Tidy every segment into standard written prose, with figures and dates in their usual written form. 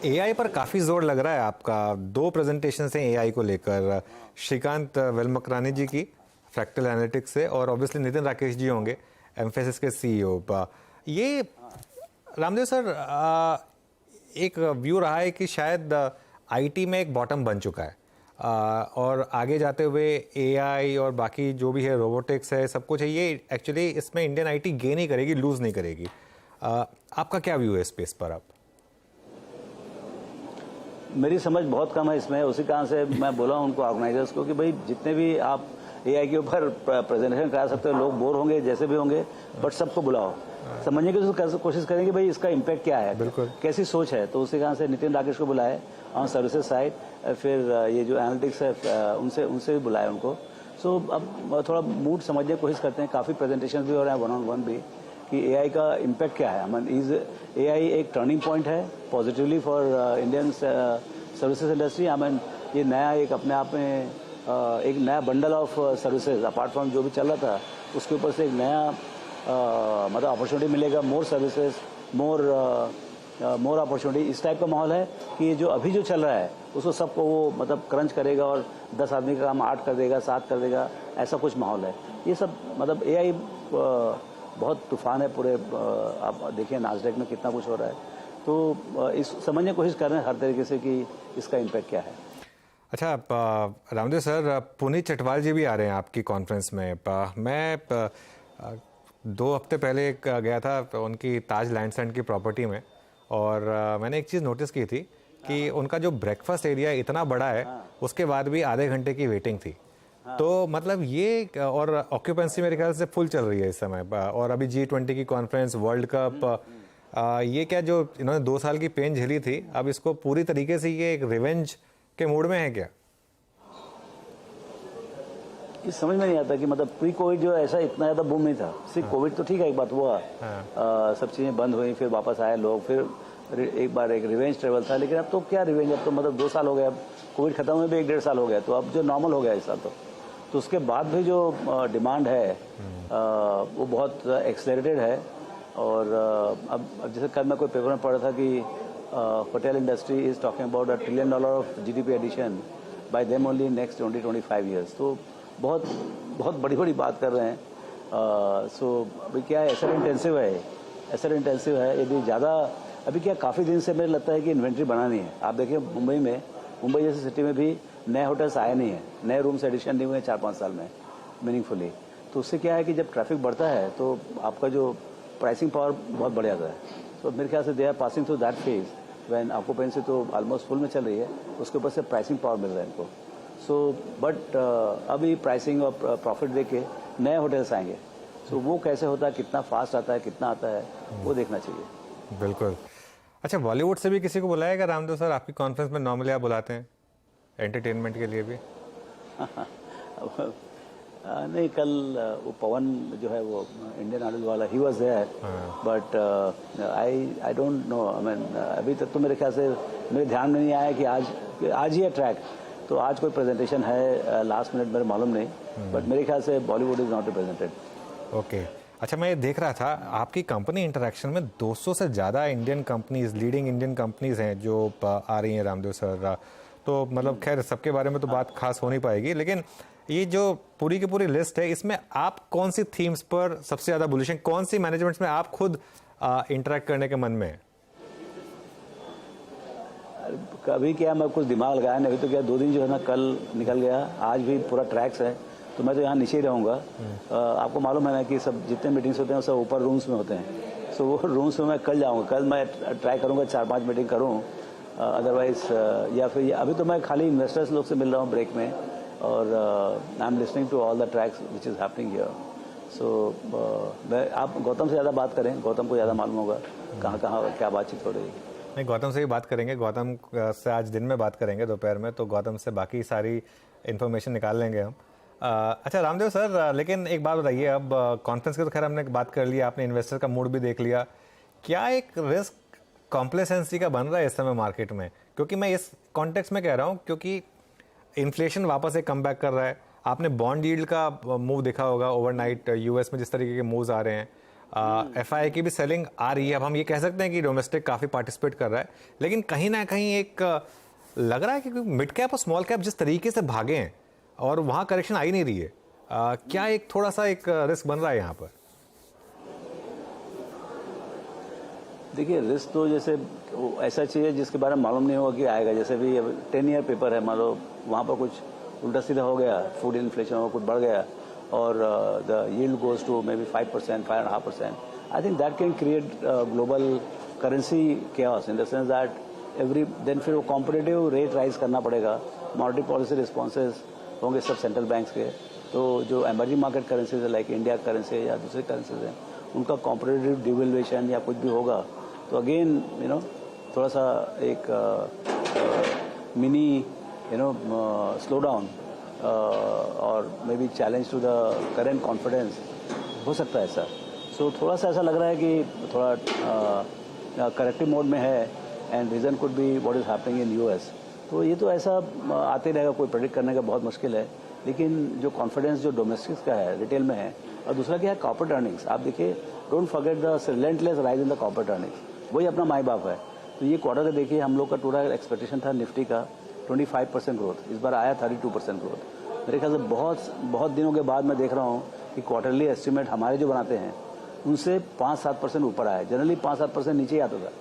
AI पर काफ़ी जोर लग रहा है आपका। दो प्रेजेंटेशन हैं एआई को लेकर, श्रीकांत वेलमकरानी जी की फ्रैक्टल एनालिटिक्स से, और ऑब्वियसली नितिन राकेश जी होंगे एम्फेसिस के सीईओ। ये रामदेव सर, एक व्यू रहा है कि शायद आईटी में एक बॉटम बन चुका है, और आगे जाते हुए एआई और बाकी जो भी है, रोबोटिक्स है, सब कुछ है, ये एक्चुअली इसमें इंडियन आईटी गेन ही करेगी, लूज नहीं करेगी। आपका क्या व्यू है स्पेस पर? आप मेरी समझ बहुत कम है इसमें, उसी कारण से मैं बोला उनको ऑर्गेनाइजर्स को कि भाई जितने भी आप एआई के ऊपर प्रेजेंटेशन करा सकते हो, लोग बोर होंगे जैसे भी होंगे, बट सबको बुलाओ, समझने की कोशिश करेंगे भाई इसका इम्पैक्ट क्या है, कैसी सोच है। तो उसी कारण से नितिन राकेश को बुलाए ऑन सर्विसेज साइड, फिर ये जो एनालिटिक्स है उनसे भी बुलाए उनको। सो अब थोड़ा मूड समझने की कोशिश करते हैं। काफ़ी प्रेजेंटेशन भी हो रहे हैं, वन ऑन वन भी, कि एआई का इम्पैक्ट क्या है। इज एआई एक टर्निंग पॉइंट है positively for Indian services industry. ये नया एक अपने आप में एक नया bundle of services, apart from जो भी चल रहा था उसके ऊपर से एक नया मतलब अपॉर्चुनिटी मिलेगा, मोर सर्विसेज, मोर अपॉर्चुनिटी। इस टाइप का माहौल है कि जो अभी जो चल रहा है उसको सबको वो मतलब क्रंच करेगा और 10 आदमी का काम 8 कर देगा, 7 कर देगा, ऐसा कुछ माहौल है। ये सब मतलब एआई बहुत तूफान है पूरे। आप देखिए नास्डैक में कितना कुछ हो रहा है, तो इस समझने की कोशिश कर रहे हैं हर तरीके से कि इसका इम्पैक्ट क्या है। अच्छा, रामदेव सर, पुनीत चटवाल जी भी आ रहे हैं आपकी कॉन्फ्रेंस में। मैं 2 हफ्ते पहले गया था उनकी ताज लैंडसेंड की प्रॉपर्टी में, और मैंने एक चीज़ नोटिस की थी कि उनका जो ब्रेकफास्ट एरिया इतना बड़ा है, उसके बाद भी आधे घंटे की वेटिंग थी। तो मतलब ये, और ऑक्यूपेंसी मेरे ख्याल से फुल चल रही है इस समय, और अभी G20 की कॉन्फ्रेंस, वर्ल्ड कप, ये क्या जो इन्होंने 2 साल की पेन झेली थी, अब इसको पूरी तरीके से ये एक रिवेंज के मूड में है क्या? ये समझ में नहीं आता कि मतलब प्री कोविड जो ऐसा इतना ज़्यादा बूम नहीं था। सिर्फ कोविड तो ठीक है, एक बात हुआ, सब चीज़ें बंद हुई, फिर वापस आए लोग, फिर एक बार एक रिवेंज ट्रेवल था। लेकिन अब तो क्या रिवेंज, अब तो मतलब 2 साल हो गए, अब कोविड खत्म हुए भी 1-1.5 साल हो गया, तो अब जो नॉर्मल हो गया इस साल तो उसके बाद भी जो डिमांड है वो बहुत एक्सेलरेटेड है। और अब जैसे कल मैं कोई पेपर में पढ़ा था कि hotel industry is talking about $1 trillion of GDP addition by them only next 20-25 years. तो बहुत बहुत बड़ी बड़ी बात कर रहे हैं। सो अभी क्या है, एसेट इंटेंसिव है। यदि ज़्यादा अभी क्या, काफ़ी दिन से मुझे लगता है कि इन्वेंट्री बनानी है। आप देखिए मुंबई जैसी सिटी में भी नए होटल्स आए नहीं हैं, नए रूम्स एडिशन नहीं हुए 4-5 साल में मीनिंगफुली। तो उससे क्या है कि जब ट्रैफिक बढ़ता है तो आपका जो प्राइसिंग पावर बहुत बढ़ जाता है। तो मेरे ख्याल से they are passing through that phase when occupancy तो ऑलमोस्ट फुल में चल रही है, उसके ऊपर से प्राइसिंग पावर मिल रहा है इनको। सो बट अभी प्राइसिंग और प्रॉफिट देख के नए होटल्स आएंगे, सो वो कैसे होता है, कितना फास्ट आता है, कितना आता है, वो देखना चाहिए। बिल्कुल। अच्छा, बॉलीवुड से भी किसी को बुलाएगा रामदेव सर आपकी कॉन्फ्रेंस में? नॉर्मली आप बुलाते हैं एंटरटेनमेंट के लिए भी? नहीं, कल वो पवन जो है वो इंडियन आइडल वाला, he was there, but I don't know. अभी तक तो मेरे ख्याल से मेरे ध्यान में नहीं आया कि आज ही है ट्रैक, तो आज कोई प्रेजेंटेशन है लास्ट मिनट मेरे मालूम नहीं, बट मेरे ख्याल से Bollywood is not represented. Okay. अच्छा, मैं ये देख रहा था आपकी कंपनी इंटरेक्शन में 200 से ज़्यादा Indian companies, leading Indian companies हैं जो आ रही हैं रामदेव सर। तो मतलब खैर सबके बारे में तो बात खास हो नहीं पाएगी, लेकिन ये जो पूरी की पूरी लिस्ट है, इसमें आप कौन सी थीम्स पर सबसे ज़्यादा बुलिश हैं? कौन सी मैनेजमेंट्स में आप खुद इंटरेक्ट करने के मन में है? कभी क्या मैं कुछ दिमाग लगाया नहीं, अभी तो क्या 2 दिन जो है ना कल निकल गया, आज भी पूरा ट्रैक्स है, तो मैं तो यहाँ नीचे ही रहूँगा। आपको मालूम है ना कि सब जितने मीटिंग्स होते हैं सब ऊपर रूम्स में होते हैं, सो वो रूम्स में मैं कल जाऊँगा। कल मैं ट्राई करूँगा 4-5 मीटिंग करूँ, अदरवाइज या फिर अभी तो मैं खाली इन्वेस्टर्स लोग से मिल रहा हूँ ब्रेक में, और I am listening to all the tracks which is happening here. So आप गौतम से ज़्यादा बात करें, गौतम को ज़्यादा मालूम होगा कहाँ कहाँ क्या बातचीत हो रही है। नहीं, गौतम से ही बात करेंगे। गौतम से आज दिन में बात करेंगे दोपहर में, तो गौतम से बाकी सारी इन्फॉर्मेशन निकाल लेंगे हम। अच्छा रामदेव सर, लेकिन एक बात बताइए, अब कॉन्फ्रेंस की तो खैर हमने बात कर लिया, आपने इन्वेस्टर का मूड भी देख लिया, क्या एक रिस्क कॉम्प्लेसेंसी का बन रहा है इस समय मार्केट में? क्योंकि मैं इस कॉन्टेक्स्ट में कह रहा हूँ क्योंकि इन्फ्लेशन वापस एक कम बैक कर रहा है। आपने बॉन्ड यील्ड का मूव देखा होगा ओवरनाइट, यूएस में जिस तरीके के मूव्स आ रहे हैं। FII की भी सेलिंग आ रही है। अब हम ये कह सकते हैं कि डोमेस्टिक काफ़ी पार्टिसिपेट कर रहा है, लेकिन कहीं ना कहीं एक लग रहा है कि मिड कैप और स्मॉल कैप जिस तरीके से भागे हैं और वहाँ करेक्शन आ ही नहीं रही है, क्या एक थोड़ा सा एक रिस्क बन रहा है यहाँ पर? देखिए रिस्क तो जैसे ऐसा चीज़ है जिसके बारे में मालूम नहीं होगा कि आएगा। जैसे भी 10 ईयर पेपर है, मान लो वहाँ पर कुछ उल्टा सीधा हो गया, फूड इन्फ्लेशन हो कुछ बढ़ गया और the yield goes to may be 5%, 5.5%. I think that can create global currency chaos in the sense that then फिर वो कॉम्पिटिटिव रेट राइज करना पड़ेगा। मॉनेटरी पॉलिसी रिस्पॉन्सेज होंगे सब सेंट्रल बैंक्स के। तो जो एमर्जिंग मार्केट करेंसीज है लाइक इंडिया करेंसी या दूसरी करेंसीज हैं, उनका कॉम्पिटिटिव डिवेल्युएशन या कुछ भी होगा तो अगेन थोड़ा सा एक मिनी स्लो डाउन और may be challenge to the current confidence हो सकता है सर। सो थोड़ा सा ऐसा लग रहा है कि थोड़ा करेक्टिव मोड में है and reason could be what is happening in US। तो ये तो ऐसा आते रहेगा, कोई प्रेडिक्ट करने का बहुत मुश्किल है। लेकिन जो कॉन्फिडेंस जो डोमेस्टिक्स का है, रिटेल में है, और दूसरा क्या है कॉर्पोरेट अर्निंग्स। आप देखिए, don't forget the relentless rise in the corporate earnings, वही अपना माई बाप है। तो ये क्वार्टर का देखिए, हम लोग का टोटल एक्सपेक्टेशन था निफ्टी का 25% ग्रोथ, इस बार आया 32% ग्रोथ। मेरे ख्याल से बहुत दिनों के बाद मैं देख रहा हूँ कि क्वार्टरली एस्टिमेट हमारे जो बनाते हैं उनसे 5-7% ऊपर आया। जनरली 5-7% नीचे ही आता था।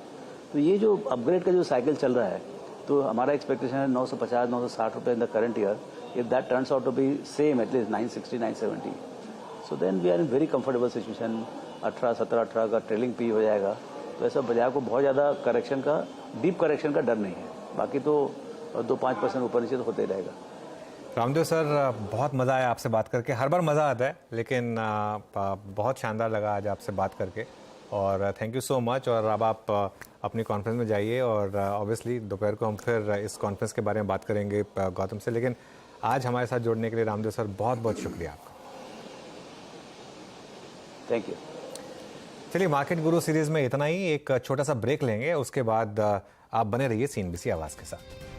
तो ये जो अपग्रेड का जो साइकिल चल रहा है, तो हमारा एक्सपेक्टेशन है 950-960 रुपये in the current year. If that turns out to be same at least 960-970, so then we are in very comfortable situation. 18-17-18 का ट्रेलिंग पी हो जाएगा। तो ऐसा बाजार को बहुत ज़्यादा करेक्शन का, डीप करेक्शन का डर नहीं है। बाकी तो 2-5% ऊपर नीचे तो होते ही रहेगा। रामदेव सर, बहुत मज़ा आया आपसे बात करके। हर बार मज़ा आता है, लेकिन बहुत शानदार लगा आज आपसे बात करके, और थैंक यू सो मच। और अब आप अपनी कॉन्फ्रेंस में जाइए, और ऑब्वियसली दोपहर को हम फिर इस कॉन्फ्रेंस के बारे में बात करेंगे गौतम से। लेकिन आज हमारे साथ जुड़ने के लिए रामदेव सर बहुत बहुत शुक्रिया आपका। Thank you. चलिए, मार्केट गुरु सीरीज़ में इतना ही। एक छोटा सा ब्रेक लेंगे, उसके बाद आप बने रहिए CNBC आवाज़ के साथ।